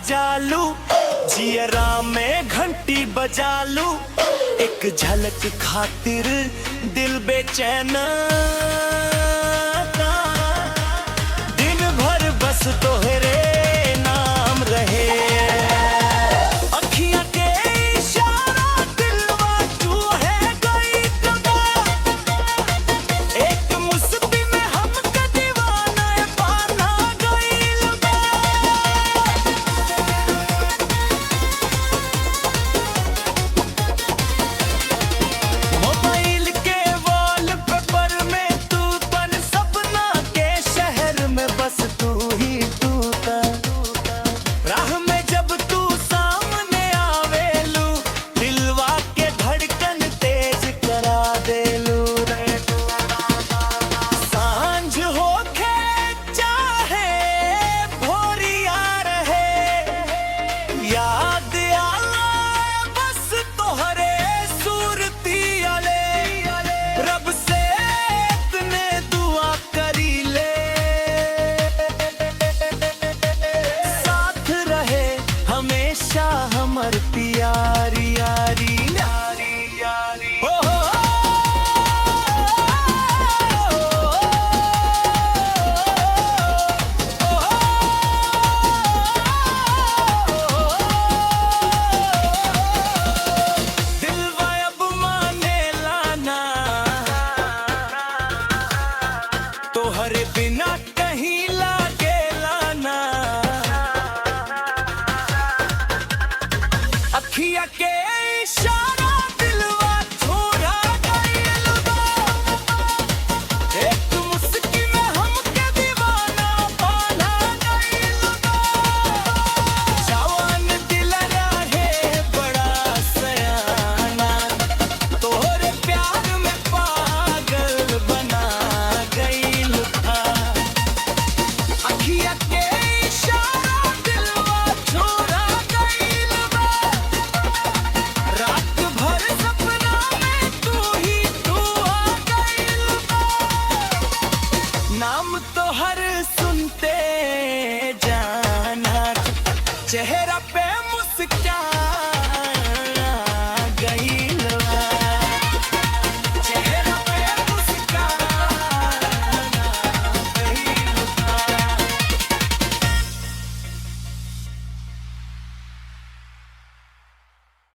सजा लूं, जियरा में घंटी बजा लूं, एक झलक खातिर दिल बेचैन, दिन भर बस तोहरे नाम रहे। अखियां के इशारा दिलवा तू है गई कदा, एक मुस्ती में हमका दीवाना पाना गई लगा। मोबाइल के वॉलपेपर में तू बन सपना के शहर में बस तू ही तू था। राह में जब तू सामने आवेलू, दिलवा के धड़कन तेज करा देलू रे। सांझ होके चाहे भोरिया रहे, याद आला बस तोहरे सूरती आले। रब से इतने दुआ करी ले, साथ रहे हमेशा हमर प्यारी यारी यारी यारी। ओ हो दिलवा अब माने लाना, तोहरे बिना कहीं लागे लाना। अखिया के इशारा दिलवा छोड़ा गइल बा, एक मुस्की में हमके दीवाना पाना गइल बा। जवान दिल रहे बड़ा सयाना, तोहरे प्यार में पागल बना गइल बा। अखिया के इशारा दिलवा छोड़ा गइल बा, रात भर सपना में तू ही तू आ गइल बा। नाम तो हर सुनते जाना, चेहरा पे मुस्कान